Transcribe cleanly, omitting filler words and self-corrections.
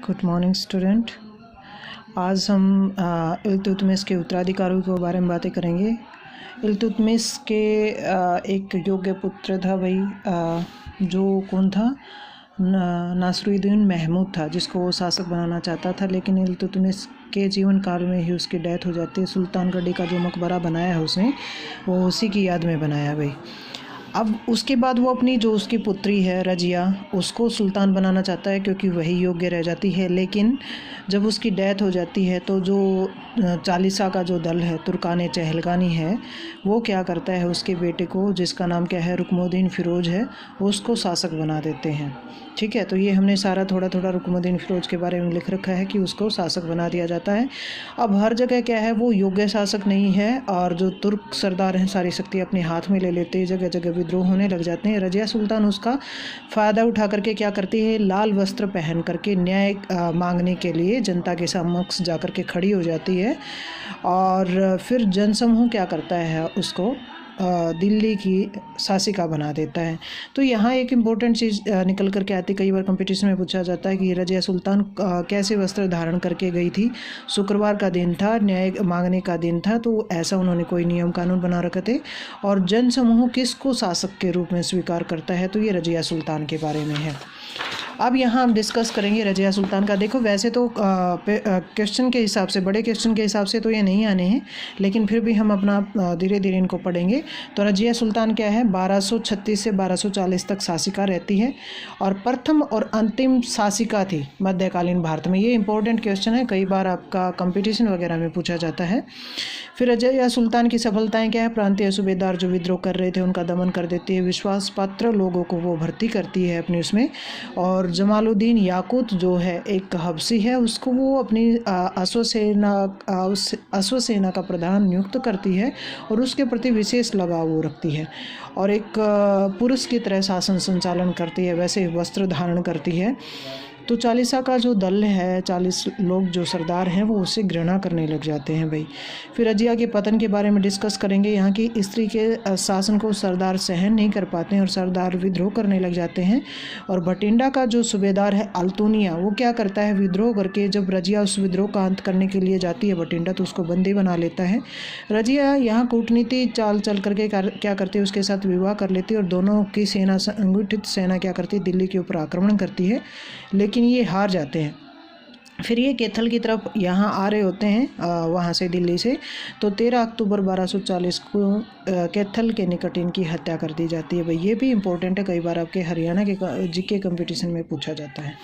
Good morning student. आज हम इल्तुतमिश के उत्तराधिकारियों के बारे में बातें करेंगे। इल्तुतमिश के एक योग्य पुत्र था भाई, जो कौन था, नासरुद्दीन महमूद था, जिसको वो शासक बनाना चाहता था। लेकिन इल्तुतमिश के जीवन काल में ही उसकी डेथ हो जाती है। सुल्तानगढ़ी का जो मकबरा बनाया है उसने, वो उसी की याद में बनाया भाई। अब उसके बाद वो अपनी जो उसकी पुत्री है रजिया, उसको सुल्तान बनाना चाहता है क्योंकि वही योग्य रह जाती है। लेकिन जब उसकी डेथ हो जाती है तो जो चालीसा का जो दल है, तुर्कान चहलगानी है, वो क्या करता है, उसके बेटे को, जिसका नाम क्या है, रुकनुद्दीन फिरोज है, उसको शासक बना देते हैं। ठीक है, तो ये हमने सारा थोड़ा थोड़ा रुकनुद्दीन फिरोज के बारे में लिख रखा है कि उसको शासक बना दिया जाता है। अब हर जगह क्या है, वो योग्य शासक नहीं है और जो तुर्क सरदार हैं सारी शक्ति अपने हाथ में ले लेते हैं, जगह जगह विद्रोह होने लग जाते हैं। रजिया सुल्तान उसका फ़ायदा उठा करके क्या करती है, लाल वस्त्र पहन करके न्याय मांगने के लिए जनता के समक्ष जा कर के खड़ी हो जाती है। और फिर जनसमूह क्या करता है, उसको दिल्ली की शासिका बना देता है। तो यहाँ एक इम्पोर्टेंट चीज़ निकल करके आती, कई बार कंपटीशन में पूछा जाता है कि रजिया सुल्तान कैसे वस्त्र धारण करके गई थी। शुक्रवार का दिन था, न्याय मांगने का दिन था, तो ऐसा उन्होंने कोई नियम कानून बना रखे थे। और जनसमूह किसको शासक के रूप में स्वीकार करता है, तो ये रजिया सुल्तान के बारे में है। अब यहाँ हम डिस्कस करेंगे रजिया सुल्तान का। देखो, वैसे तो क्वेश्चन के हिसाब से, बड़े क्वेश्चन के हिसाब से तो ये नहीं आने हैं, लेकिन फिर भी हम अपना धीरे धीरे इनको पढ़ेंगे। तो रजिया सुल्तान क्या है, 1236 से 1240 तक शासिका रहती है और प्रथम और अंतिम शासिका थी मध्यकालीन भारत में। ये इंपॉर्टेंट क्वेश्चन है, कई बार आपका कंपटीशन वगैरह में पूछा जाता है। फिर रजिया सुल्तान की सफलताएं क्या है, प्रांतीय सूबेदार जो विद्रोह कर रहे थे उनका दमन कर देती है, विश्वास पात्र लोगों को वो भर्ती करती है अपनी उसमें। और जमालुद्दीन याकूत जो है एक हबशी है, उसको वो अपनी अश्वसेना का प्रधान नियुक्त करती है और उसके प्रति विशेष लगाव वो रखती है और एक पुरुष की तरह शासन संचालन करती है, वैसे वस्त्र धारण करती है। तो चालीसा का जो दल है, 40 लोग जो सरदार हैं, वो उससे घृणा करने लग जाते हैं भाई। फिर रजिया के पतन के बारे में डिस्कस करेंगे। यहाँ की स्त्री के शासन को सरदार सहन नहीं कर पाते हैं और सरदार विद्रोह करने लग जाते हैं। और भटिंडा का जो सूबेदार है अल्तुनिया, वो क्या करता है, विद्रोह करके जब रजिया उस विद्रोह का अंत करने के लिए जाती है भटिंडा, तो उसको बंदी बना लेता है। रजिया यहाँ कूटनीति चाल चल करके क्या करती है, उसके साथ विवाह कर लेती है और दोनों की सेना, संगठित सेना क्या करती है, दिल्ली के ऊपर आक्रमण करती है, लेकिन ये हार जाते हैं। फिर ये कैथल की तरफ यहाँ आ रहे होते हैं वहाँ से, दिल्ली से। तो 13 अक्टूबर 1240 को कैथल के निकट इनकी हत्या कर दी जाती है भाई। ये भी इम्पोर्टेंट है, कई बार आपके हरियाणा के जीके कंपटीशन में पूछा जाता है।